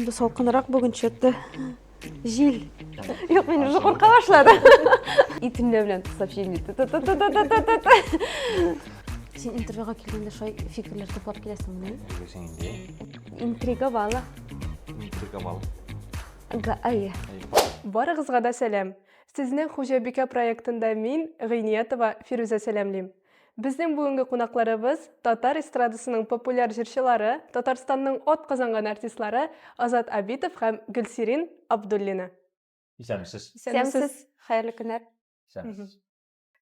Şöyle salkınarak bugün çöktü. Jil. Yok ben уже korka başladım. İtimle bilen сообщение. Sen intervyuga kelgende şoy fikirler toplap kelesingmi? Sen indi. Intriga bağlı. Intriga bağlı. Ay. Барыгызга да сәлам. Сезнең Хуҗабикә проектында мин, Гыйниятова Фирүзә сәламлим. Безнең бүгенге кунакларыбыз татар эстрадасының популяр җырчылары, Татарстанның от казанган артистлары Азат Абитов һәм Гөлсирин Абдуллина. İstemsiz. Сәмсез. Хайырлы көннәр. İstemsiz.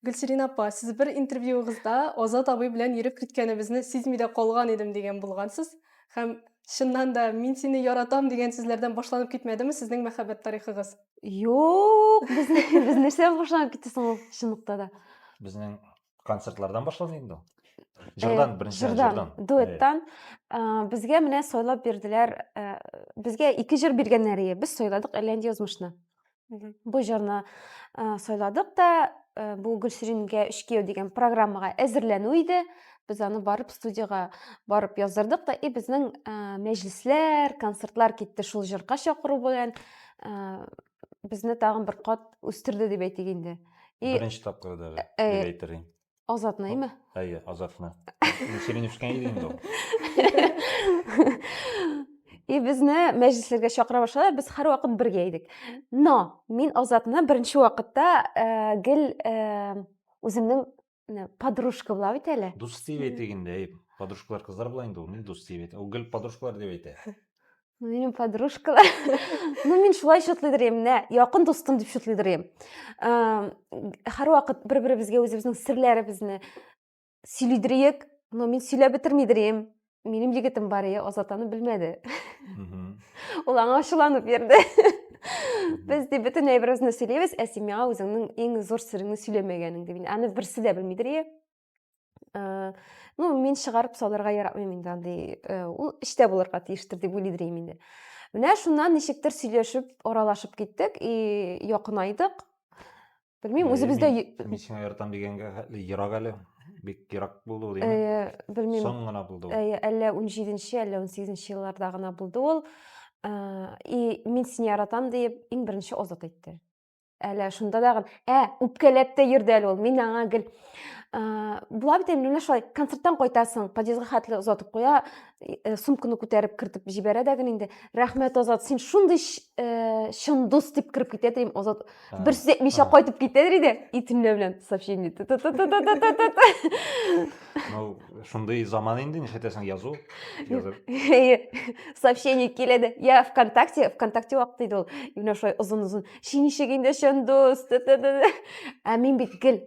Гөлсирин апа, сез бер интервьюгызда Азат абый белән йөреп киткәнебезне сизми дә калган идем дигән булгансыз. Һәм чыннан да мин сине яратам дигән сүзләрдән башланып китмәдеме сезнең мәхәббәт тарихыгыз? Yok. Biz nereden başlanıp gittiysen o şınlıkta da. Bizning konsertlardan başladı endi. Jırdan, birinchi Jırdan, duettan. Bizge mine soylap berdiler. Bizge 2 jır bergenleri. Biz soyladık Elendi Ozmuş'na. Bu jırını soyladık da bu Gülşirin'ge 3 деген programmaga әзерләнү иде. Biz аны барып студияга барып яздырдык да, безнең мәҗлесләр, концертлар китте шул җырга чакыру белән. Безне тагын бер кат үстерде дип әйтик инде. Birinchi topqirda deb aytayım. Azatnaymi? Ayy, Azatni. Senin üçgen edi endi o. Bizne мәҗлесләргә чакыра башлалар, biz һәр вакыт бергә идек. Но, мин Азатны беренче вакытта гел үземнең подружка була бит әле. Дус дип әйтик инде. Подружкалар кызлар була инде, ул дус дип әйтә. Ул гел подружкалар дип әйтә. Минем подружкалар. Мин шулай шутлыйдыр инде. Якын дустым дип шутлыйдыр инде. Һәр вакыт бер-беребезгә үзебезнең серләребезне сөйлидер, но мин сөйләп бетермидер идем. Минем егетем бар иде, Азат аны белмәде. Ул аңа ачуланып берде. Без дип бөтен әйберебезне сөйләбез, ә син миңа үзеңнең иң зур сиреңне сөйләмәгәнең дип. Аны берсе дә белмидер иде. Ну, мин чыгарып салырга яратмыйм инде андый. Ул эчтә булырга тиештер дип уйлыйдыр инде. Менә шуннан ничектер сөйләшеп, аралашып киттек, якынайдык. Белмим, үзебездә Мин сиңа яратам дигәнгә ерак әле. Бик ерак булды ул диме? Белмим. Соң гына булды ул. Әллә 17-нче, әллә 18-нче елларда гына булды ул. Мин сине яратам дип иң беренче Азат әйтте. Әле шунда дагы, үпкәләп тә йөрде әле ул. Мин аңа гел була бит инде шулай концерттан кайтасың, подъездга хәтле узатып куя, сумканы күтәреп кертеп җибәрә дә инде. Рәхмәт Азат, син шундый чын дус дип кирип китә дим. Азат бер сүз әйтмичә кайтып китә иде. Итемле белән сообщение. Ну, шундый заман инде, нишәтәсең язу? Сообщение киләде. Я ВКонтакте вакыт иде ул. Менә шулай озын-озын. Син ничек инде чын дус? Мин бит гел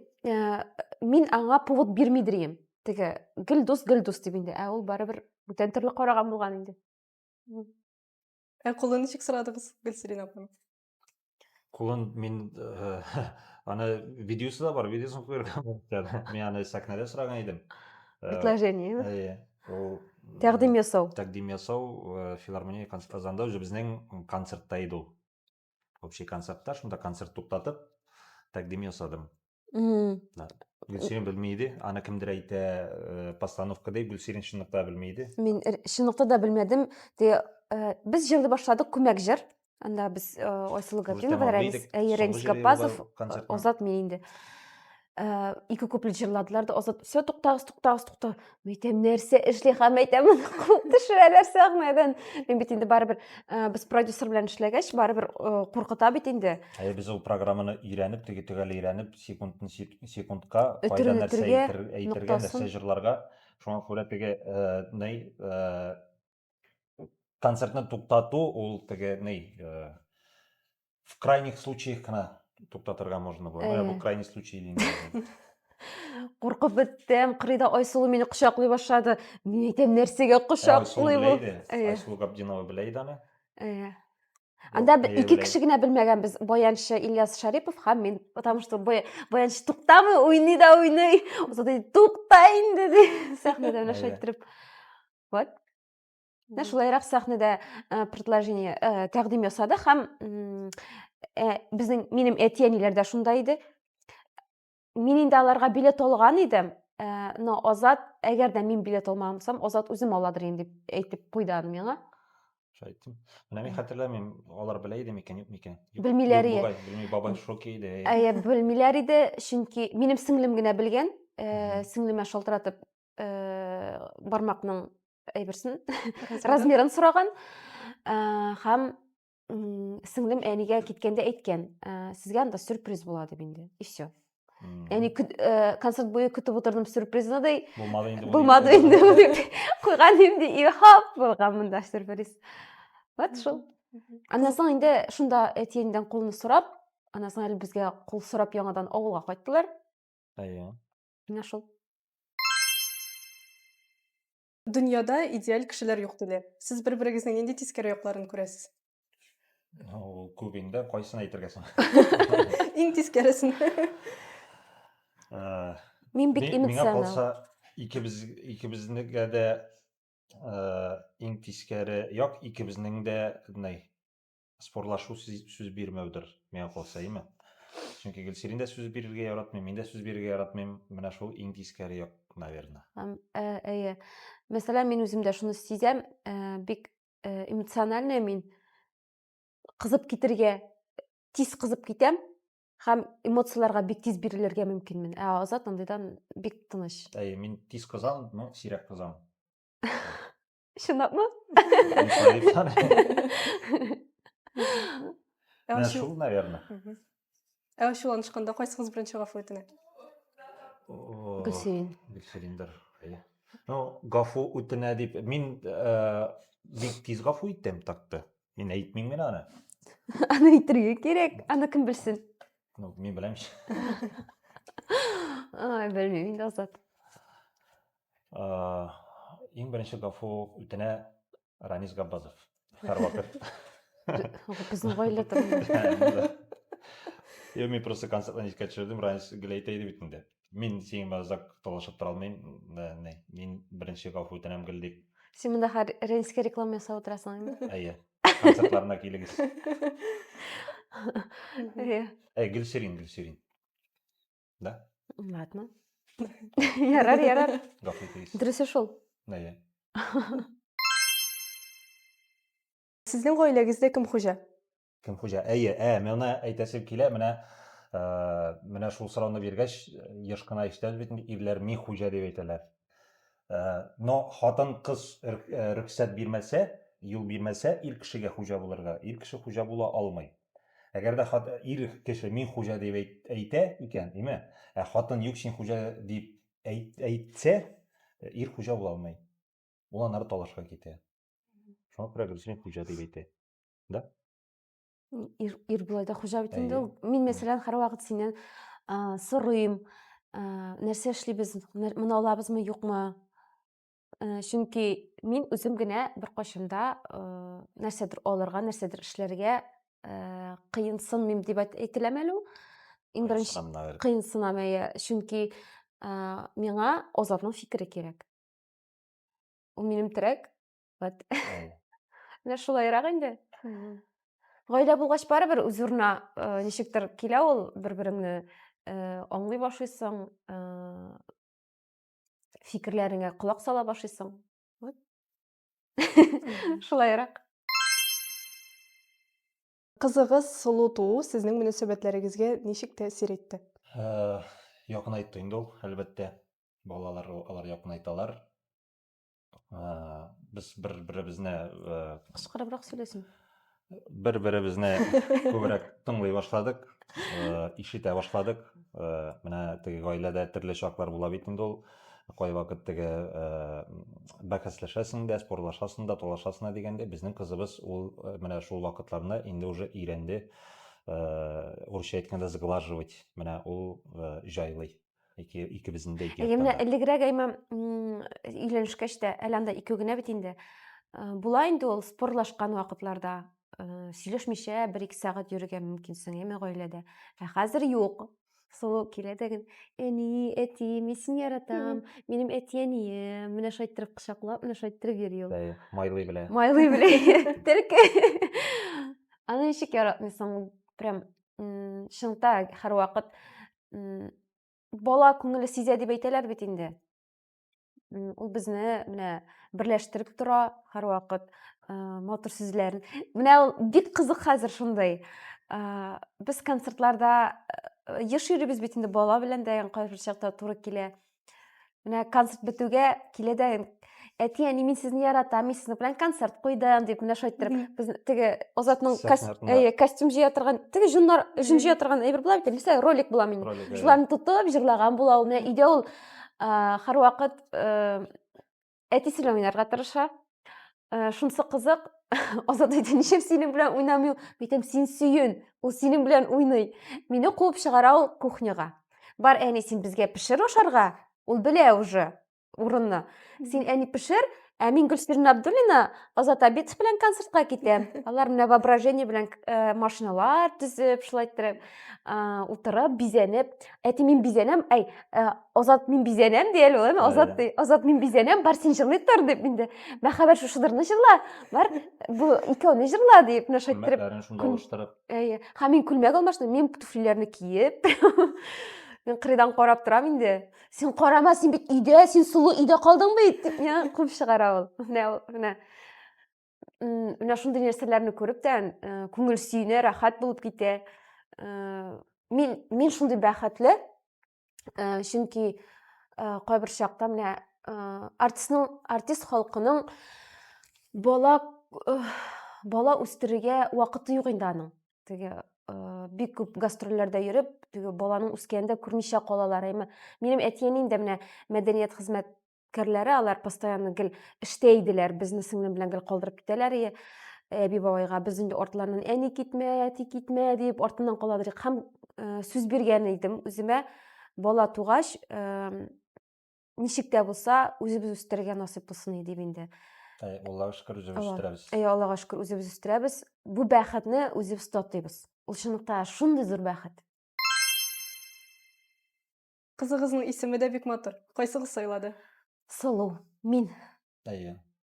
мин аңа повод бирмидер идем. Теге гел дус дип инде. Ул барыбер бүтән төрле караган булган инде. Кулын ничек сорадыгыз, Гөлсирин апа? Кулын мин аны видеосы да бар, видеосын күргән. Мин аны сәхнәдә сораган идем. Предложение. Ул Тәкъдим ясау. Тәкъдим ясау филармония концертында уже безнең концертта иде ул. Общий концертта, шунда концерт туктатып, тәкъдим ясадым. Гөлсирин белмейди, аны кемдер әйтә, постановка дип, Гөлсирин чынлыкта белмейди. Мин чынлыкта да белмәдем. Без җырды башладык, күмәк җыр. Анда без Айсылу Габдинова, Рәнис Габбазов, Азат мин инде. 2 куплет җырладылар да, Азат все туктагыз. Мәйтәм нәрсә эшли һәм мәйтәм төшерәләр сәхнәдән. Мин бит инде барыбер без продюсер белән эшләгәч, барыбер куркыта бит инде. Без ул программаны өйрәнеп, төгәл өйрәнеп, секундка кайда нәрсә әйтергә, нәрсә җырларга, шуңа күрә теге концертны туктату, ул теге в крайних случаях кына туктатырга можно было. Бу крайний случай инде. Куркып беттем, кырыйда Айсылу мине кочаклый башлады. Мин әйтәм, нәрсәгә кочаклый бу? Айсылу Габдинова беләйди аны. Анда 2 кеше генә белмәгәнбез, баянчы Ильяс Шарипов һәм мин, потому что баянчы туктамый, уйный. Озады тукта инде ди. Сәхнәдә менә шайтырып. Вот. Менә шулайрак сәхнәдә предложение тәкъдим ясады һәм минем әтиәниләр дә шунда иде. Мин инде аларга билет алган идем, но Азат, әгәр дә мин билет алмасам, Азат үзем аладыр инде дип әйтеп куйды аны миңа. Шайттым. Менә мин хәтерләмим, алар белә иде микән, юк микән? Белмиләр иде. Бугай, белми, бабай шок иде. Белмиләр иде, чөнки минем сеңлем генә белгән. Мгм. Сеңлемә шалтыратып, бармакның әйберсен Размерын? размерын сораган. Һәм сеңлем әнигә киткәндә әйткән, сезгә анда сюрприз була дип инде. И всё. Яни концерт буе көтеп утырдым сюрпризны да, Булмады инде. булмады инде ул дип куйган инде. И хоп, булган монда сюрприз. Вот шул. Аннан соң инде шунда әтиеңдән кулны сорап, аннан соң әле безгә кул сорап яңадан авылга кайттылар. Әйе. Менә шул. Дөньяда идеаль кешеләр юк диләр. Сез бер-берегезнең нинди тискәре якларын күрәсез? Ул күп инде, кайсын әйтергә соң? Иң тискәресен. Мин бик Миңа эмоционал. калса, икебезнең дә иң тискәре як, икебезнең дә спорлашу сүз бирмәүдер, миңа калса, име? Чөнки Гөлсирин дә сүз бирергә яратмый, мин дә сүз бирергә яратмыйм. Менә шул иң тискәре як, наверное. Әйе. Мәсәлән, мин үзем дә шуны сизәм, бик эмоциональный мин. Кызып китергә, тиз кызып китәм һәм эмоцияларга бик тиз бирелергә мөмкинмен. Азат андыйдан бик тыныч. Әйе, мин тиз кызам, но сирәк кызам. Чынлапмы? Менә шул, наверное. Ачуланышканда кайсы кыз беренче гафу үтенә? Гөлсирин. Гөлсириндер. Әйе. Ну, гафу үтенә дип, мин бик тиз гафу иттем такты. Мин әйтмим генә аны. Аны әйтергә кирәк. Аны кем белсен? Ну, мин беләм. Белмим инде, Азат. Иң беренче гафу үтенә Ранис Габбазов. Һәрвакыт. Безнең гаилә турында. Мин просто концертны искә төшердем, Ранис Гөләйтә иде бит инде. Мин сиңа озак талашып тора алмыйм. Мин беренче гафу үтенәм Гөлдик. Син монда Ренскә реклама ясап утырасың инде. Әйе. Концертларына килегез. Әйе. Гөлсирин. Да? Ладно. Ярар. Гафу итегез. Дөресе шул. Әйе. Сезнең гаиләгездә кем хуҗа? Кем хуҗа? Әйе, менә әйтәсем килә, менә шул сорауны биргәч, еш кына ишетәбез бит, ирләр мин хуҗа дип әйтәләр. Но хатын кыз рөхсәт бирмәсә, юл бирмәсә, ир кешегә хуҗа булырга, ир кеше хуҗа була алмый. Әгәр дә ир кеше мин хуҗа дип әйтә икән, име? Хатын юк, син хуҗа дип әйтсә, ир хуҗа була алмый. Ул аннары талашка китә. Шуңа күрә Гөлсирин хуҗа дип әйтә. Да? Ир булайда хуҗа бит инде. Мин мәсәлән һәрвакыт синнән сорыйм, нәрсә эшлибез, моны алабызмы, юкмы? Чөнки мин үзем генә беркайчанда нәрсәдер алырга, нәрсәдер эшләргә кыенсынмыйм дип әйтеләме әле ул? Иң беренче кыенсынам, чөнки миңа Азатның фикере кирәк. Ул минем терәк. Вот. Менә шулайрак инде. Гаилә булгач барыбер үз урынына ничектер килә ул, бер-береңне аңлый башлыйсың, фикерләреңә колак сала башлыйсың. Вот. Шулайрак. Кызыгыз сылу туу сезнең мөнәсәбәтләрегезгә ничек тәэсир итте? Якын айтты инде ул, әлбәттә. Балалар алар якын айталар. Без бер-беребезне Кычкырыбрак сөйләсен. Бер-беребезне күбрәк тыңлый башладык, ишетә башладык. Менә теге гаиләдә төрле чаклар була бит инде ул. Кайвакыт теге бәхәсләшәсең дә, спорлашасың да, талашасың да дигәндә, безнең кызыбыз ул менә шул вакытларында инде уже өйрәнде. Урысча әйткәндә сглаживать. Менә ул җайлый. Икебезнең дә ике Менә яктан. элегрәк өйләнешкәч тә, әле анда икәү генә бит инде. Була инде ул спорлашкан вакытларда, сөйләшмичә 1-2 сәгать йөрергә мөмкинсең, гаиләдә. Хәзер юк. Сылу килә дигән, әни, әти, мин сине яратам, минем әти-әнием, менә шайтырып кочаклап, менә шайтырып йөри ул. Майлый белә. Майлый белә. Терке. Аны ничек яратмыйсың? Прям шыңта һәрвакыт бала күңеле сизә дип әйтәләр бит инде. ул безне менә берләштереп тора һәрвакыт, матур сүзләрен. Менә ул бик кызык хәзер шундай. Без концертларда еш йөрибез бит инде бала белән дә кайбер чакта туры килә. Менә концерт бетүгә килә дә әти, әни, мин сезне яратам, мин сезнең белән концерт куйдым дип менә шайтырып, без теге Азатның Сәхнә артында. костюм җыя торган, теге җон җыя торган әйбер була бит, нәрсә ролик була минем. Ролик, Шуларны тотып җырлаган була ул. Менә өйдә ул һәрвакыт әтисе белән уйнарга тырыша. Шунысы кызык. Азат әйтә, ничек синең белән уйнамый ул? Әйтәм, син сөен, ул синең белән уйный. Мине куып чыгара ул кухняга. Бар, әни, син безгә пешер ашарга. Ул белә уже урынны. Син, әни, пешер, мин Гөлсирин Абдуллина Азат Абитов белән концертка китәм. Алар менә воображение белән машиналар төзеп, шулай иттереп, утырып, бизәнеп. Әти, мин бизәнәм, Азат, мин бизәнәм ди әле ул. Азат ди, Азат, мин бизәнәм, бар син җырлый тор дип инде. Мәхәббәт шушыдырны җырла. Бар, бу икәүне җырла дип менә шайтырып. Мәтләрен шунда алыштырып. Һәм мин күлмәк алмашным, мин туфлиләрне киеп. Мен кырыйдан карап торам инде. Син карама, син бит өйдә, син сулу өйдә калдың бит дип менә куып чыгара ул. Менә шундый нәрсәләрне күреп тә күңел сөенә, рәхәт булып китә. Мин шундый бәхетле, чөнки кайбер чакта менә артист халкының бала үстерергә вакыты юк инде аның. Теге бик күп гастрольләрдә йөреп, теге баланың үскәндә күрмичә калалар. Минем әтием инде менә мәдәният хезмәткәрләре, алар постоянно гел эштә иделәр, безне сеңлем белән гел калдырып китәләр. Әби бабайга без инде артларыннан әни китмә, әти китмә дип артыннан калдырык. Һәм сүз биргән идем үземә, бала тугач, ничек тә булса, үзебез үстерергә насыйп булсын дип инде. Аллага шөкер, үзебез үстерәбез. Аллага шөкер, үзебез үстерәбез. Бу бәхетне үзебез татыйбыз. Ул чынлыкта шундый зур бәхет. Кызыгызның исеме дә бик матур. Кайсыгыз сайлады? Сылу, мин.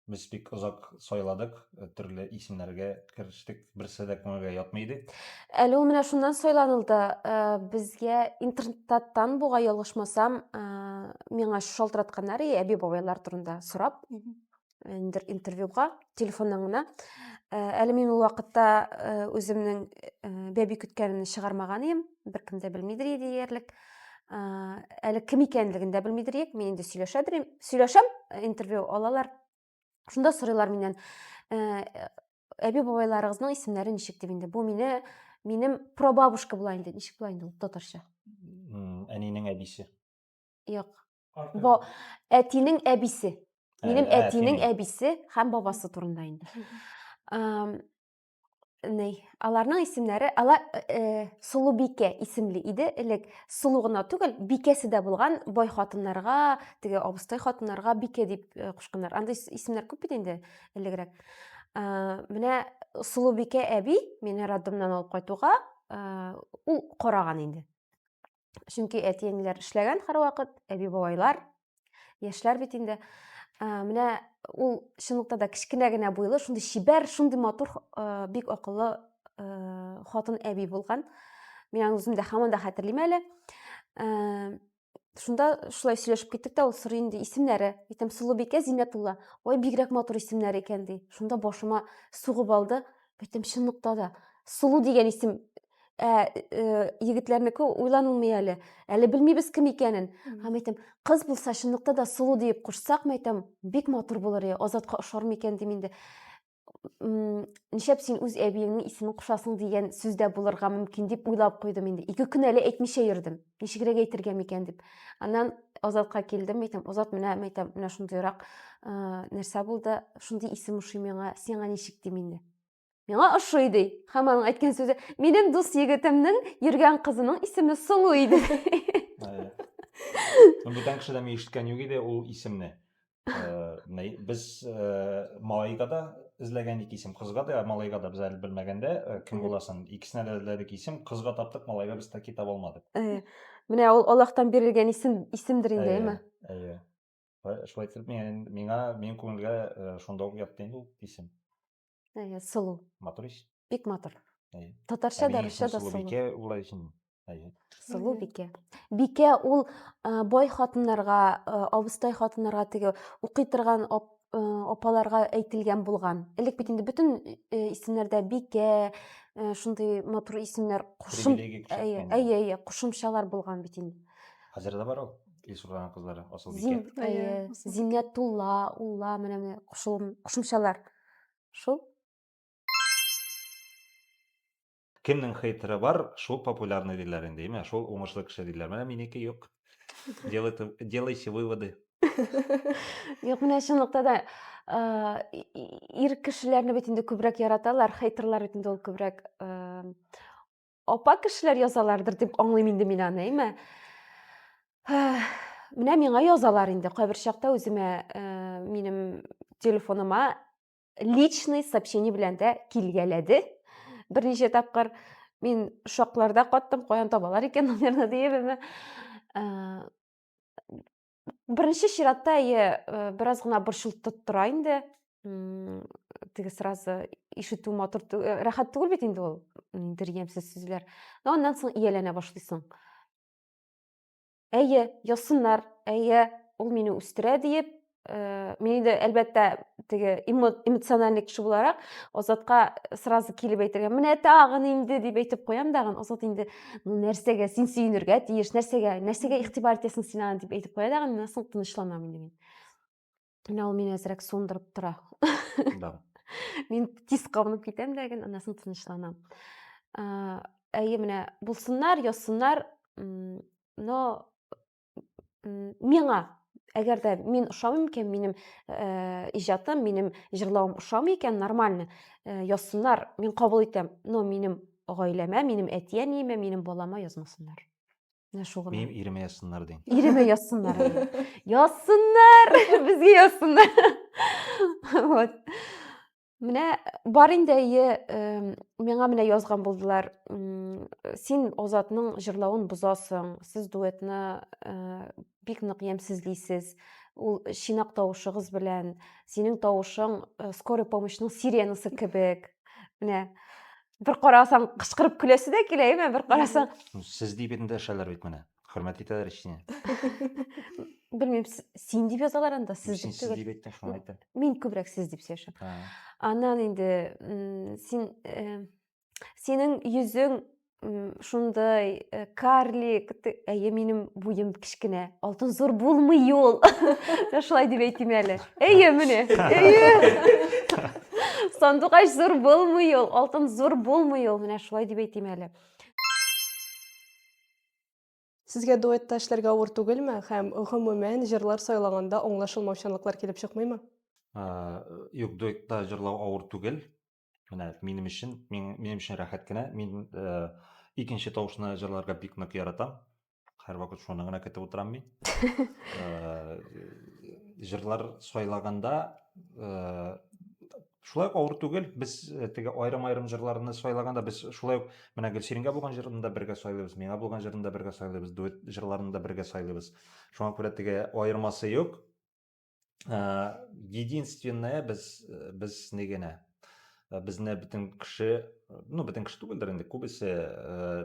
Без бик озак сайладык, төрле исемнәргә керештек, берсе дә күңелгә ятмый. Әле ул менә шуннан сайланылды. Безгә интернеттан буга ялгышмасам, миңа шалтыратканнар, әби бабайлар турында сорап, интервьюга, телефоннан гына. Әле мин ул вакытта үземнең бәби көткәнемне чыгармаган идем, беркем дә белмидер диярлек. Әле кем икәнлеген дә белмидер идек. Мин инде сөйләшәм, интервью алалар. Шунда сорыйлар миннән, әби бабайларыгызның исемнәре ничек дип инде. Бу минем прабабушка була инде. Ничек була инде ул татарча? Әнинең әбисе. Юк. Әтинең әбисе. Минем әтинең әбисе һәм бабасы турында инде. Аларның исемнәре, алар Сулубикә исемле иде. Элек Сулу гына түгел, бикәсе дә булган, бай хатыннарга, теге абыстай хатыннарга бикә дип кушканнар. Андай исемнәр күп бит инде элегрәк. Менә Сулубикә әби мине роддомнан алып кайтуга, ул караган инде. Чөнки әти-әниләр эшләгән һәрвакыт, әби бабайлар яшьләр бит инде. Менә ул чынлыкта да кичкенә генә буйлы, шундый чибәр, шундый матур, бик акыллы хатын әби булган. Мин аны үзем дә һаман да хәтерлим әле. Шунда шулай сөйләшеп киттек тә, ул сорый инде исемнәре. Әйтәм, Сулубикә Зиннәтулла. Ой, бигрәк матур исемнәр икән ди. Шунда башыма сугып алды. Әйтәм, чынлыкта да Сулу дигән исем егетләрнеке уйланылмый әле. Әле белмибез кем икәнен. Һәм әйтәм, кыз булса чынлыкта да Сулу дип кушсак, әйтәм, бик матур булыр. Азатка ошармы икән дим инде. Нишәп син үз әбиеңнең исемен кушасың дигән сүз дә булырга мөмкин дип уйлап куйдым инде. 2 көн әле әйтмичә йөрдем. Ничегрәк әйтергә микән дип. Аннан Азатка килдем, әйтәм, Азат, менә шундыйрак нәрсә булды, шундый исем ошый миңа, сиңа ничек дим инде. Миңа ошый ди. Һәм аның әйткән сүзе, минем дус егетемнең йөргән кызының исеме Сулу иде. Бүтән кеше дә ишеткән юк иде ул исемне. Без малайга да эзләгән исем, кызга да, малайга да без әле белмәгәндә, кем буласын, икесенә дә эзләдек исем, кызга таптык, малайга без таки таба алмадык. Менә ул Аллаһтан бирелгән исемдер инде, Шулай итеп, минем күңелгә шунда ук ятты инде ул исем. Сулу. Матур исем. Бик матур. Татарча да, русча да Сулу. Сулубикә улай өчен Әйе. Сылу бике. Бике ул бай хатыннарга, абыстай хатыннарга теге укый торган апаларга әйтелгән булган. Элек бит инде бөтен исемнәрдә бике, шундый матур исемнәр Привилегия кушакмый. кушымчалар булган бит инде. Хәзер дә бар ул. Исурган кызлары, Асылбике. Зиннәтулла, улла, менә кушымчалар. Шул. Кемнең хейтеры бар, шул популярный диләр инде, әйме? Шул уңышлы кеше диләр. Менә минеке юк. Делайте выводы. Юк, менә чынлыкта да ир кешеләрне бит инде күбрәк яраталар, хейтерлар бит инде ул күбрәк апа кешеләр язалардыр дип аңлыйм инде мин аны, әйме? Менә миңа язалар инде кайбер чакта үземә минем телефоныма личный сообщение белән дә килгәләде. Берничә тапкыр мин шокларда каттым, каян табалар икән номерны диеп. Беренче чиратта бераз гына борчылтып тора инде. Теге сразу ишетү матур, рәхәт түгел бит инде ул. Инде ямьсез сүзләр. Аннан соң ияләнә башлыйсың. Әйе, язсыннар, әйе, ул мине үстерә диеп, мин инде әлбәттә теге эмоциональный кеше буларак Азатка сразу килеп әйтергә, менә тагын инде дип әйтеп куям дагын, Азат инде нәрсәгә син сөенергә тиеш, нәрсәгә игътибар итәсең син аны дип әйтеп куя дагын, менә соң тынычланам инде мин. Менә ул мине әзрәк сундырып тора. Да. Мин тиз кабынып китәм дә, аннан соң тынычланам. Әйе, менә булсыннар, язсыннар, но миңа әгәр дә мин ошамый икән, минем иҗатым, минем җырлавым ошамый икән, нормально, язсыннар, мин кабул итәм, но минем гаиләмә, минем әти-әниемә, минем балама язмасыннар. Менә шул гына. Минем иреме язсыннар дин. Иреме язсыннар. Язсыннар, безгә язсыннар. Вот. Менә бар инде, миңа менә язган булдылар. Син Азатның җырлавын бозасың, сез дуэтны бик нык ямьсезлисез. Ул шинак тавышыгыз белән, синең тавышың скорый помощьның сиренасы кебек. Менә бер карасаң кычкырып көләсе дә килә, әйме? Бер карасаң, Сез дип инде шәләр бит менә. Хөрмәт итәләр ичне. белмим, син дип язалар анда, сез Син дип сез түгел. дип әйттең, шуңа әйтәм. Мин күбрәк сез дип сөйләшәм. Ha. Аннан инде синең йөзең шундай карлик, әйе, минем буем кичкенә, алтын зур булмый ул. Шулай дип әйтим әле. Әйе, менә. Әйе. Сандугач зур булмый ул, алтын зур булмый ул. Менә шулай дип әйтим әле. Сезгә дуэтта эшләргә авыр түгелме? Һәм гомумән җырлар сайлаганда аңлашылмаучанлыклар килеп чыкмыймы? Юк, дуэтта җырлау авыр түгел. Менә минем өчен рәхәт кенә. Мин икенче тавышны җырларга бик нык яратам. Һәрвакыт шуны гына көтеп утырам мин. Җырлар сайлаганда шулай авыр түгел. Без теге айрым-айрым җырларны сайлаганда без шулай ук менә Гөлсирингә булган җырында бергә сайлыйбыз, миңа булган җырында бергә сайлыйбыз, дуэт җырларында бергә сайлыйбыз. Шуңа күрә теге айырмасы юк. Единственное без не генә безне бөтен кеше, бөтен кеше түгелдер инде, күбесе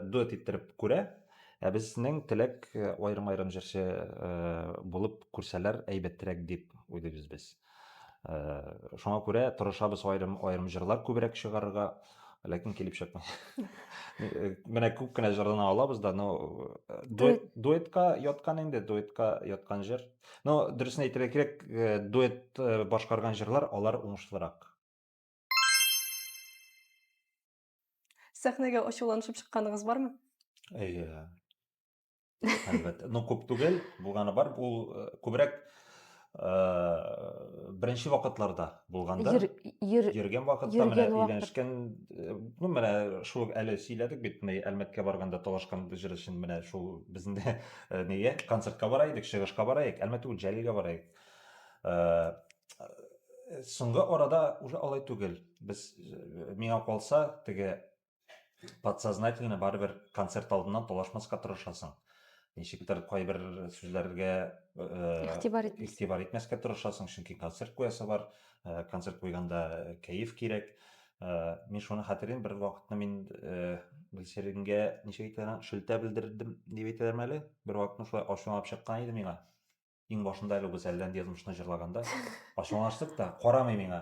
дуэт иттереп күрә. Безнең теләк айрым-айрым җырчы булып күрсәләр әйбәтрәк дип уйлыйбыз без. Шуңа күрә тырышабыз айрым җырлар күбрәк чыгарырга, ләкин килеп чыкмый. Менә күп кенә җырлана алабыз да, но дуэтка яткан җыр. Но дөресен әйтергә кирәк, дуэт башкарган җырлар алар уңышлырак. Сәхнәгә ачуланышып чыкканыгыз бармы? Әйе. Әлбәттә. Но күп түгел, булганы бар. Бу күбрәк беренче вакытларда булганда, йөргән вакытта, менә өйләнешкән, менә шул әле сөйләдек бит, Әлмәткә барганда талашкан җыр өчен менә шул бездә нигә концертка бара идек, чыгышка бара идек, Әлмәт түгел, Җәлилгә бара идек. Соңгы арада уже алай түгел. Без миңа калса, теге подсознательно барыбер концерт алдыннан талашмаска тырышасың. Ничектер кайбер сүзләргә игътибар итмәскә тырышасың, чөнки концерт куясы бар. Концерт куйганда кәеф кирәк. Мен шуны хәтерим, бер вакытны мин Гөлсереңгә ничек әйтәләр, шелтә белдердем дип әйтәләрме әле? Бер вакытны шулай ачуланып чыккан иде миңа. Иң башында әле без әлләнди язмышны җырлаганда. Ачуланыштык та, карамый миңа.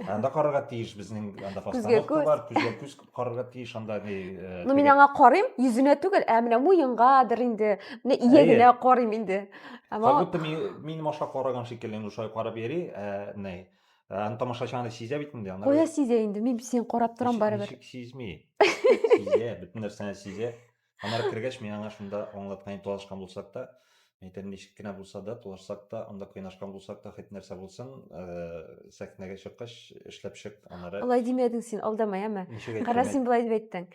Анда карарга тиеш, безнең анда Күзгә постановка күз. бар, күзгә күз карарга тиеш, анда Ну, мин аңа карыйм, йөзенә түгел, ә менә муенгадыр инде, менә иягенә карыйм инде. Как Әмма будто минем аша караган шикелле, инде шулай карап йөри, аны тамашачы аны сизә бит инде, аны кая сизә инде, мин сине карап торам барыбер. ничек сизми? Сизә, бөтен нәрсәне сизә. Аннары кергәч, мин аңа шунда аңлаткан, талашкан булсак та, мен әйтәм, ничек кенә булса да, талашсак та, анда кыйнашкан булсак та, һәр нәрсә булсын, сәхнәгә чыккач, эшләп чык, аннары Алай димәдең син, алдама, яме. ничек әйтергә? Кара, син булай дип әйттең.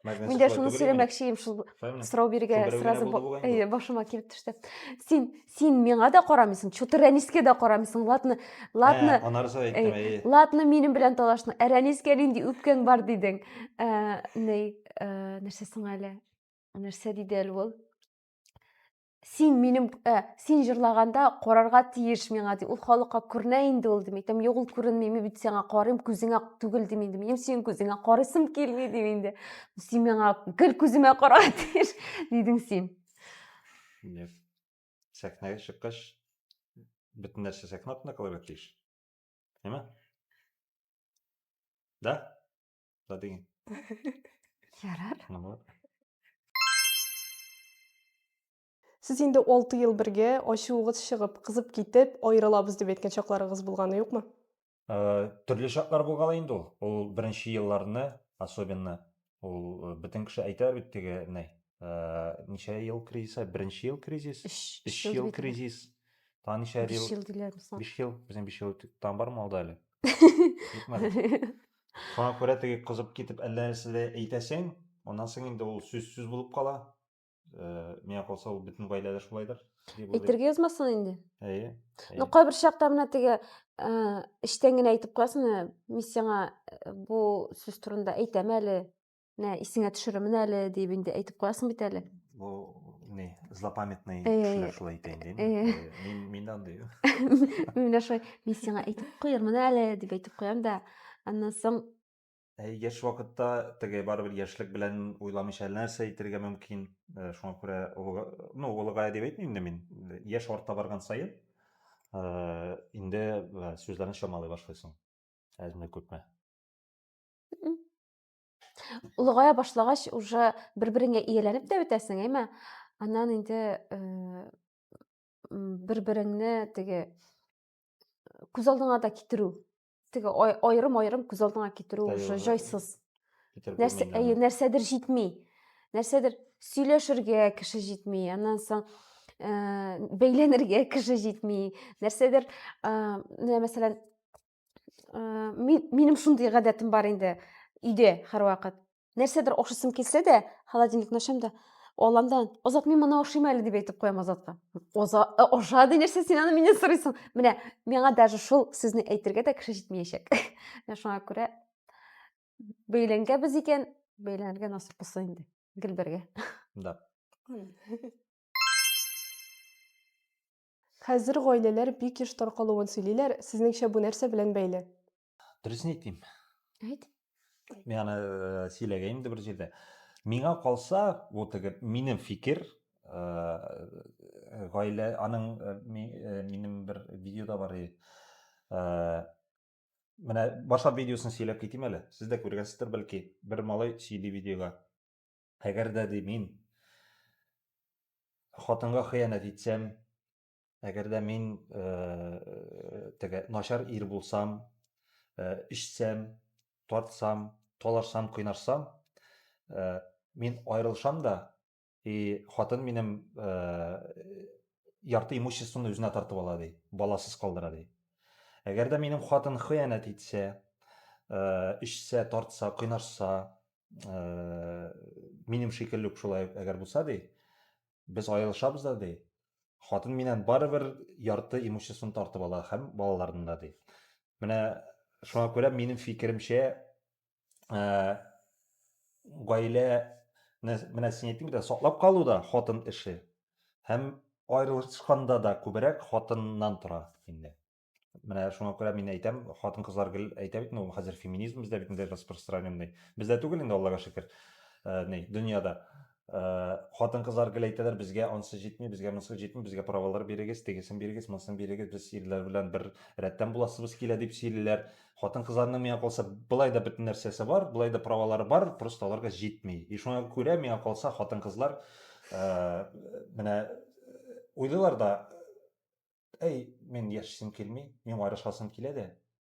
Мин дә шуны сөйләмәкче идем, шул сорау бирергә сразу башыма килеп төште. Син миңа да карамыйсың, чуты Рәнискә дә карамыйсың. Ладно, Аннары әйттем, ладно, минем белән талашның. Рәнискә нинди үпкәң бар дидең. Нәрсә соң әле? Нәрсә диде әле ул? Син җырлаганда карарга тиеш миңа ди. Ул халыкка күренә инде ул дим. Әйтәм, юк, ул күренми, мин бит сиңа карыйм, күзеңә түгел дим инде. Минем синең күзеңә карыйсым килми дим инде. Син миңа гел күземә карарга тиеш дидең син. Сәхнәгә чыккач, бөтен нәрсә сәхнә артында калырга тиеш. Әйме? Да? Да дигән. Ярар. Сіз инде 6 ел бергә ачуыгыз чыгып, кызып китеп, аерылабыз дип әйткән чакларыгыз булганы юкмы? Төрле шартлар булган инде ул. Ул беренче елларны, особенно, ул бөтен кеше әйтәр бит теге, ничә ел кризис, беренче ел кризис, 3 ел кризис, та ничә ел? 5 ел диләр соң. 5 ел, безнең 5 ел там бармы алда әле? Шуңа күрә теге кызып китеп әллә нәрсә әйтәсең, аннан соң инде ул сүз булып кала. Миңа калса ул бөтен гаиләдә шулайдыр. Әйтергә язмасын инде. Әйе. Ну, кайбер чакта менә теге эштән генә әйтеп куясың, мин сиңа бу сүз турында әйтәм әле, менә исеңә төшерәмен әле дип инде әйтеп куясың бит әле. Бу злопамятный кешеләр шулай әйтә инде. Мин дә андый. Мин менә шулай, мин сиңа әйтеп куярмын әле дип әйтеп куям да, аннан соң Яшь вакытта теге барыбер яшьлек белән уйламыйча нәрсә әйтергә мөмкин. Шуңа күрә улыгая дип әйтмим инде мин. Яшь арта барган саен, инде сүзләрне чамалый башлыйсың. Әзме күпме. улыгая башлагач уже бер-береңә ияләнеп тә бетәсең, әйме? Аннан инде бер-береңне теге күз алдыңа да китерү. Теге айрым күз алдыңа китерү уже җайсыз. Нәрсәдер җитми. Нәрсәдер сөйләшергә кеше җитми. Аннан соң бәйләнергә кеше җитми. Нәрсәдер, мәсәлән, минем шундый гадәтем бар инде, өйдә һәрвакыт. Нәрсәдер ашысым килсә дә, холодильникны ачам да, аламдан, Азат, мин моны ашыйм әле дип әйтеп куям Азатка. Аша ди нәрсә, син аны миннән сорыйсың. Менә миңа даже шул сүзне әйтергә дә кеше җитмәячәк. Шуңа күрә бәйләнгәнбез икән, бәйләнергә насыйп булса инде, гел бергә. Да. Хәзер гаиләләр бик еш таркалуын сөйлиләр. Сезнеңчә бу нәрсә белән бәйле? Дөресен әйтим. Әйт. Мин аны сөйләгән инде бер җирдә. Миңа калса, бу теге минем фикер, гаилә аның минем бер видеода бар иде. Менә башка видеосын сөйләп китим әле. Сез дә күргәнсездер бәлки. Бер малай сөйли видеога. Әгәр дә ди мин хатынга хыянәт итсәм, әгәр дә мин теге начар ир булсам, эчсәм, тартсам, талашсам, кыйнашсам, мин аерылсам да, хатын минем ярты имуществоны үзенә тартып ала ди, баласыз калдыра ди. Әгәр дә минем хатын хыянәт итсә, эчсә, тартса, кыйнашса, минем шикелле үк шулай әгәр булса ди, без аерылышабыз да ди. Хатын миннән барыбер ярты имуществоны тартып ала һәм балаларын да ди. Менә шуңа күрә минем фикеремчә, гаилә менә син әйттең бит, саклап калу да хатын эше. Һәм аерылышканда да күбрәк хатыннан тора инде. Менә шуңа күрә мин әйтәм, хатын-кызлар гел әйтә бит, ну хәзер феминизм бездә бит инде распространенный. Бездә түгел инде, Аллага шөкер. Дөньяда. Хатын-кызлар гел әйтәләр, безгә ансы җитми, безгә монысы җитми, безгә правалар бирегез, тегесен бирегез, монысын бирегез, без ирләр белән бер рәттән буласыбыз килә дип сөйлиләр. Хатын-кызларның миңа калса былай да бөтен нәрсәсе бар, былай да правалары бар, просто аларга җитми. И шуңа күрә миңа калса хатын-кызлар менә уйлыйлар да, әй, мен яшисем килми, мен аерышасым килә дә,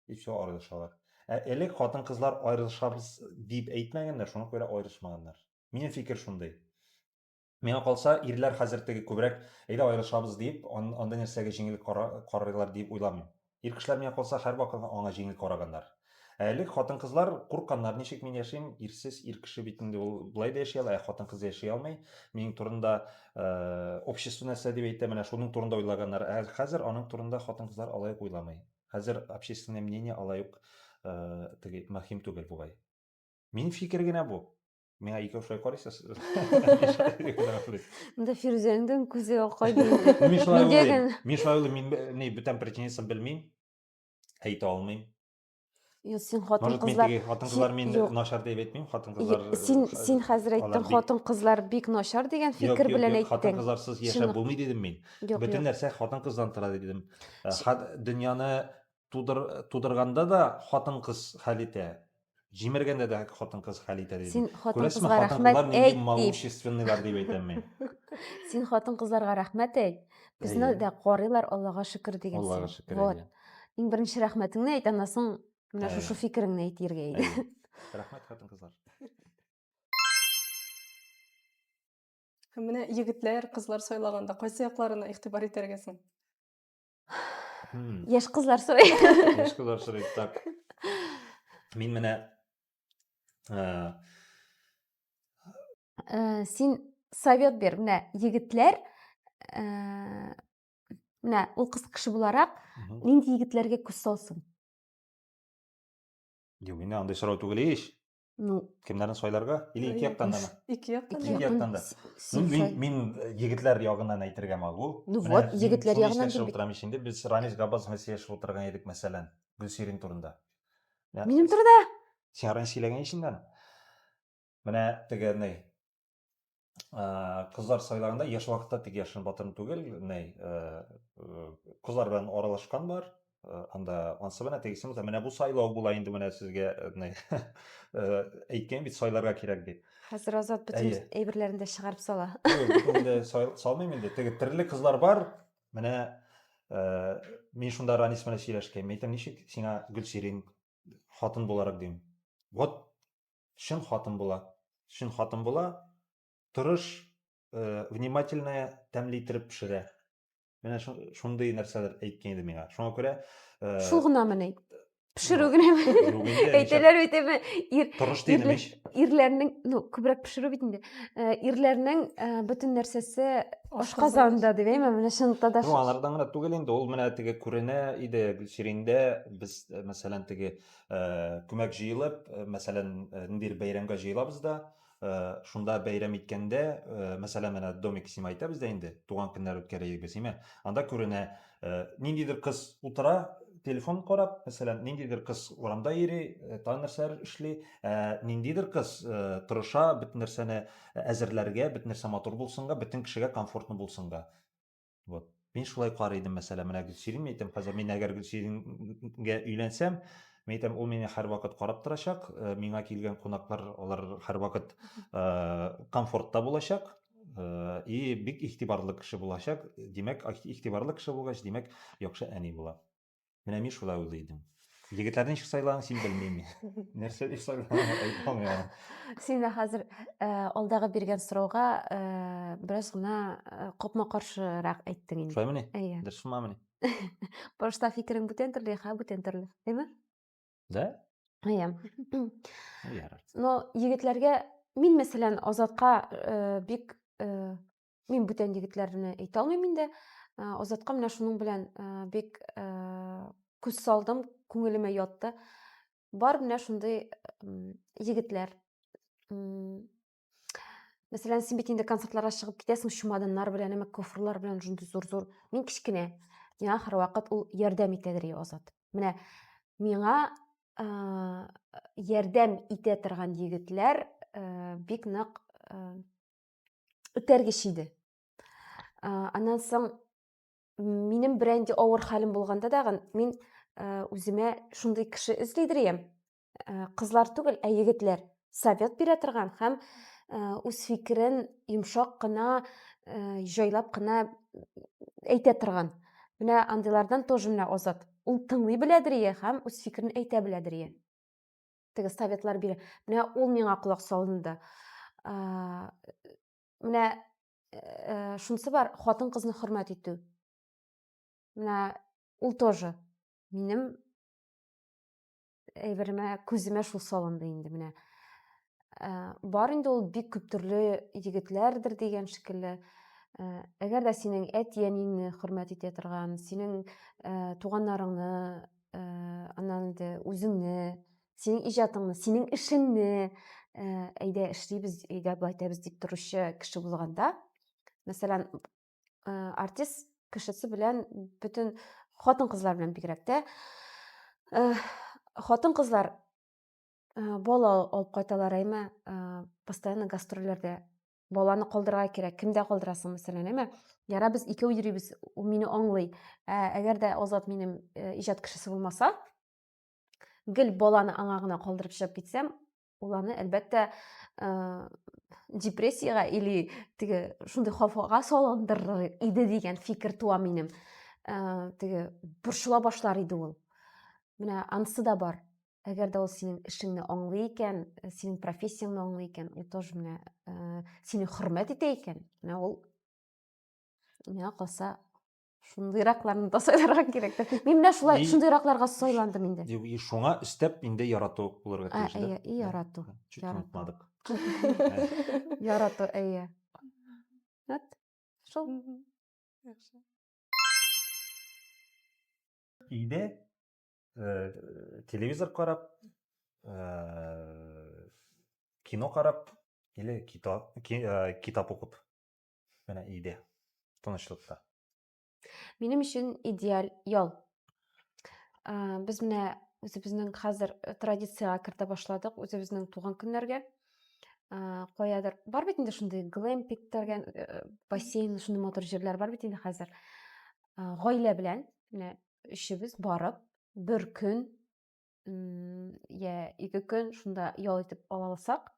и все, аерышалар. Элек хатын-кызлар аерышабыз дип әйтмәгәннәр, шуңа күрә аерышмаганнар. Минем фикер шундый. Миңа калса, ирләр хәзер теге күбрәк әйдә аерышабыз дип, анда нәрсәгә җиңел карыйлар дип уйламыйм. Ир кешеләр миңа калса һәрвакыт аңа җиңел караганнар. Элек хатын-кызлар куркканнар, ничек мин яшим, ирсез, ир кеше бит инде ул болай да яши ала, хатын-кыз яши алмый. Минем турында общество нәрсә дип әйтә, менә шуның турында уйлаганнар. Хәзер аның турында хатын-кызлар алай ук уйламый. Хәзер общественное мнение алай ук теге мөһим түгел бугай. Минем фикер генә бу. Миңа ике ошай карыйсыз. Монда Фирүзәнең күзе кайда Мин шулай Миндә уйлыйм. генә- Мин шулай уйлыйм. Мин ни бүтән причинасын белмим. Әйтә алмыйм. Син Может, мен хатын-кызлар теге хатын-кызлар мин Юк. начар дип әйтмим. Хатын-кызлар Син хәзер әйттең, алар бик- хатын-кызлар бик начар дигән фикер белән әйттең. Хатын-кызларсыз яшәп Чынлык. булмый дидем мин. Юк, Бөтен юк. нәрсә хатын-кыздан тора дидем. Дөньяны тудырганда да хатын-кыз хәл итә. Җимергәндә дә хатын-кыз хәл итә дидем. Син Күрәсезме, хатын-кызга рәхмәт хатын-кызлар нинди әйт дип. могущественныйлар дип әйтәм мин. Син хатын-кызларга рәхмәт әйт. Безне Әйе. дә карыйлар, Аллага шөкер дигән. Аллага шөкер. Вот. әйе. Иң беренче рәхмәтеңне әйт, аннан соң менә Әйе. шушы фикереңне әйтергә иде. Әйе. Рәхмәт, хатын-кызлар. Менә егетләр, кызлар сайлаганда кайсы якларына игътибар итәргәсең? Яшь кызлар сорый. Яшь кызлар сорый. Так. Мин менә Син совет бер, менә егетләр, менә ул кыз кеше буларак, нинди егетләргә күз салсын? Юк, мине андай сорау түгел ич. Ну, Кемнәрне сайларга? Или ике яктандамы? Ике яктан. ике Ике яктан да. Син Мин егетләр ягыннан әйтергә магу. Ну вот, егетләр ягыннан дип дип- бит. Инде без Рамис Габбас мәсьәләсе утырган идек, мәсәлән, Гөлсирин турында. Минем турыда. Син аран сөйләгән ишеңдән. Менә теге ни? Кызлар сайлаганда яшь вакытта теге яшен батырын түгел, ни? Кызлар белән аралашкан бар. Анда ансы белән тегесе менә бу сайлау була инде менә сезгә ни? Әйткән бит сайларга кирәк дип. Хәзер Азат бөтен Әйе. әйберләрен дә чыгарып сала. Инде салмыйм инде. Теге төрле кызлар бар. Менә мин шунда Ранис белән сөйләшкән. Әйтәм, ничек сиңа Гөлсирин хатын буларак дим. Вот шын хатын була. Шын хатын була. Тырыш, внимательная, тәмле итеп пешерә. Менә шундый нәрсәләр әйткән иде миңа. Шуңа күрә Шул гынамы ни? Пешерү генәме? Әйтәләр бит инде Тырыш дидем ич. ирләрнең, ну, күбрәк пешерү бит инде. Ирләрнең бөтен нәрсәсе ашказанда дип әйме, менә шунда да. Ну, алардан гына түгел инде, ул менә теге күренә иде Гөлсириндә без мәсәлән теге күмәк җыелып, мәсәлән, ниндидер бәйрәмгә җыелабыз да, шунда бәйрәм иткәндә, мәсәлән, менә домик сима әйтә бездә инде, туган көннәр үткәрәбез, име? Анда күренә, ниндидер кыз утыра, телефон карап, мәсәлән, ниндидер кыз урамда йөри, тагын нәрсәләр эшли, ниндидер кыз тырыша бөтен нәрсәне әзерләргә, бөтен нәрсә матур булсынга, бөтен кешегә комфортны булсынга. Вот. Мин шулай карый идем, мәсәлән, менә Гөлсирин әйтәм, хәзер мин әгәр Гөлсирингә өйләнсәм, мин әйтәм, ул мине һәрвакыт карап торачак, миңа килгән кунаклар, алар һәрвакыт комфортта булачак, и бик игътибарлы кеше булачак. Димәк, игътибарлы кеше булгач, димәк, яхшы әни була. Менә мин шулай уйлый идем. Егетләрне ничек сайлаган син белмим. Нәрсә дип сайлаган әйтмәм. Син дә хәзер алдагы биргән сорауга бераз гына капма-каршырак әйттең инде. Шулаймы ни? Әйе. Дөрес шулаймы ни? Башта фикерең бүтән төрле, бүтән төрле, әйме? Да? Әйе. Ярар. Но егетләргә, мин мәсәлән Азатка бик, мин бүтән егетләрне әйтә алмыйм инде. Азатка менә шуның белән бик күз салдым, күңелемә ятты. Бар менә шундый егетләр. Мәсәлән, син бит инде концертларга чыгып китәсең чумаданнар белән, кофрлар белән, шундый зур-зур. Мин кичкенә. миңа һәрвакыт ул ярдәм итәдер озат. Менә миңа ярдәм итә торган егетләр бик нык үтәргеч иде. Аннан соң минем берәнди авыр хәлем булганда дагы мин үземә шундый кеше эзлидер идем. Кызлар түгел, ә егетләр совет бирә торган һәм үз фикерен йомшак кына, җайлап кына әйтә торган. Менә андыйлардан тоже менә Азат. Ул тыңлый беләдер ие һәм үз фикерен әйтә беләдер ие. Теге советлар бирә. Менә ул миңа колак салынды. Менә шунысы бар, хатын-кызны хөрмәт итү. Менә ул тоже минем әйберемә, күземә шул салынды инде менә. Бар инде ул бик күп төрле егетләрдер дигән шикелле. Әгәр дә синең әти-әнingне хөрмәт итә торган, синең туганнарыңны, аннан инде үзеңне, синең иҗатыңны, синең эшеңне әйдә эшлибез, әйдә булай итәбез дип торучы кеше булганда, мәсәлән, артист кешесе белән бөтен хатын-кызлар белән бигрәк тә хатын-кызлар бала алып кайталар әйме, постоянно гастрольләрдә баланы калдырырга кирәк. Кемдә калдырасың мәсәлән, әйме? Яра без икәү йөрибез, ул мине аңлый. Әгәр дә Азат минем иҗат кешесе булмаса, гел баланы аңа гына калдырып чыгып китсәм, ул аны әлбәттә депрессиягә или теге шундый хафага салындырыр иде дигән фикер туа минем. Теге борчыла башлар иде ул. Менә анысы да бар. Әгәр дә ул синең эшеңне аңлый икән, синең профессияңны аңлый икән, ул тоже менә сине хөрмәт итә икән, менә ул миңа калса шундыйракларны да сайларга кирәк. Мин менә шулай шундыйракларга сайландым инде. Шуңа истәп инде ярату булырга тиеш. Ярату. Чуть онытмадык. Ярату, әйе. Шул. Өйдә телевизор карап, кино карап, или китап укып. Менә өйдә, тынычлыкта. Минем өчен идеаль ял. Без менә үзебезнең хәзер традициягә кертә башладык, үзебезнең туган көннәргә. Каядыр бар бит инде шундый глэмпингтәргә, бассейн, шундый мотор җирләр бар бит инде хәзер. Гаилә белән менә өчебез барып, бер көн я 2 көн шунда ял итеп ала алсак,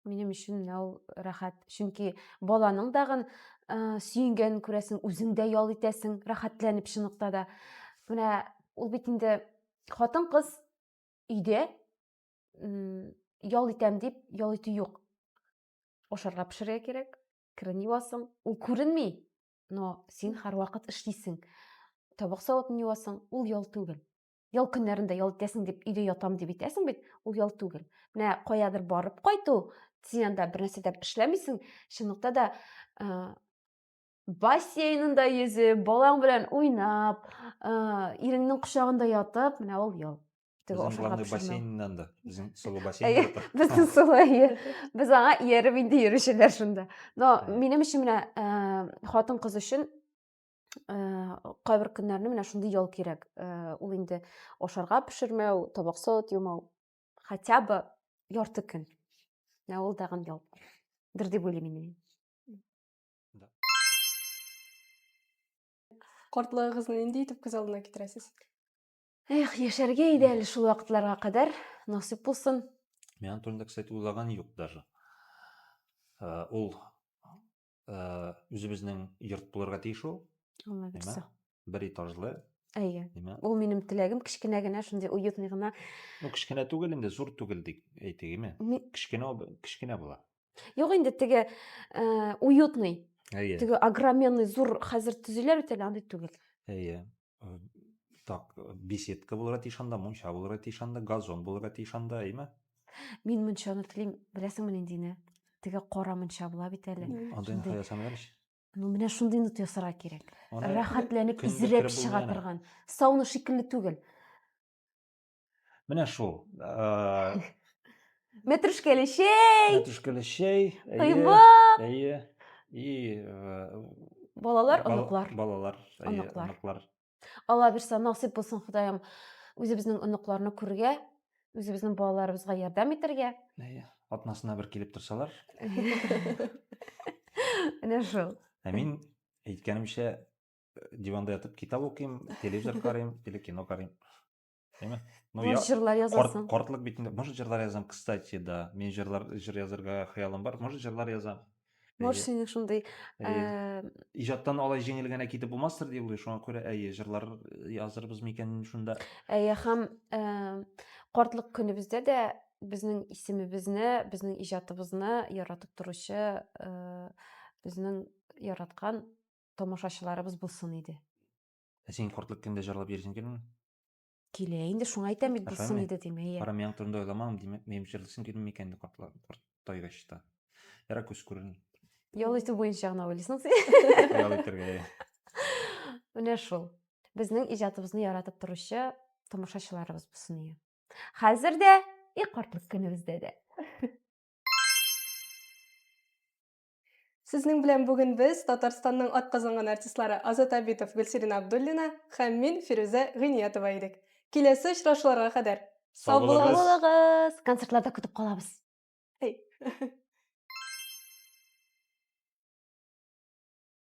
минем өчен менә ул рәхәт. Чөнки баланың дагын сөенгән күрәсең, үзең дә ял итәсең, рәхәтләнеп чынлыкта да. Менә ул бит инде хатын-кыз өйдә ял итәм дип ял итү юк. Ашарга пешерергә кирәк, керен юасың, ул күренми, но син һәрвакыт эшлисең. Табак савытын юасың, ул ял түгел. Ял көннәрендә ял итәсең дип, өйдә ятам дип итәсең бит, ул ял түгел. Менә каядыр барып кайту, син анда бер нәрсә дә эшләмисең, чынлыкта да бассейнында йөзеп, балаң белән уйнап, иреңнең кочагында ятып, менә ул ял. Безнең главный бассейннан да, безнең сылу бассейн. Безнең сылу. Без аңа ияреп инде йөрүчеләр шунда. Но минем өчен менә хатын-кыз өчен кайбер көннәрне менә шундый ял кирәк. Ул инде ашарга пешермәү, табак савыт юмау, хотя бы ярты көн. Менә ул дагын ял. Дер дип уйлыйм мин. Картлыгыгызны нинди итеп күз алдына китерәсез? Яшәргә иде әле шул вакытларга кадәр, насыйп булсын. Мен аны турында, кстати, уйлаган юк даже. Ул үзебезнең йорт булырга тиеш ул. Бер этажлы. Әйе. Ул минем теләгем, кичкенә генә шундый уютный гына. Ну, кичкенә түгел инде, зур түгел дип әйтегеме? Кичкенә була. Юк инде теге уютный. Әйе. Теге огроменный зур хәзер төзүләр бит әле андый түгел. Әйе. Так, беседка булырга тиеш анда, мунча булырга тиеш анда, газон булырга тиеш анда, әйме? Мин мунчаны телим, беләсеңме нинди? Теге кара мунча була бит әле. Андый хаясам әле. Ну, менә шундый нут ясарга кирәк. Рәхәтләнеп изрәп чыга торган. Сауна шикелле түгел. Менә шул. Мәтрүшкәле чәй. Мәтрүшкәле чәй. Кыйбат. Әйе. И балалар, оныклар. Балалар, әйе, оныклар. Алла бирсә, насыйп булсын Худайым, үзебезнең оныкларны күрергә, үзебезнең балаларыбызга ярдәм итәргә. Атнасына бер килеп торсалар. Менә шул. Мин әйткәнемчә, диванда ятып китап укыйм, телевизор карыйм, или кино карыйм. Әйме? Ну, Может, җырлар язасың. Кортлык битендә, может, җырлар язам, кстати, да. Мин жыр язарга хыялым бар. Может, җырлар язам. Может, синең шундый Иҗаттан алай җиңел генә китеп булмастыр дип уйлый. Шуңа күрә, җырлар язырбыз микән шунда. һәм картлык көнебездә дә безнең исемебезне, безнең иҗатыбызны яратып торучы безнең яраткан тамашачыларыбыз булсын иде. Син кортлык көндә җырлап йөрисең килми? Килә инде, шуңа әйтәм бит, булсын Әфәме? иде димәйә. Кара, мин турында ойламам, димәк, минем җырлыйсым килми микән ди картайгач та. Ярар, күз күрен. Ял итү буенча гына уйлыйсың син. Хыял итәргә. Менә шул. Безнең иҗатыбызны яратып торучы тамашачыларыбыз булсын иде. Хәзер дә, картлык көнебездә дә. Сезнең белән бүген без Татарстанның атказанган артистлары Азат Абитов, Гөлсирин Абдуллина һәм мин Фирүзә Гыйниятова идек. Киләсе очрашуларга кадәр Сау булыгыз. Булыгыз. Концертларда көтеп калабыз. Эй.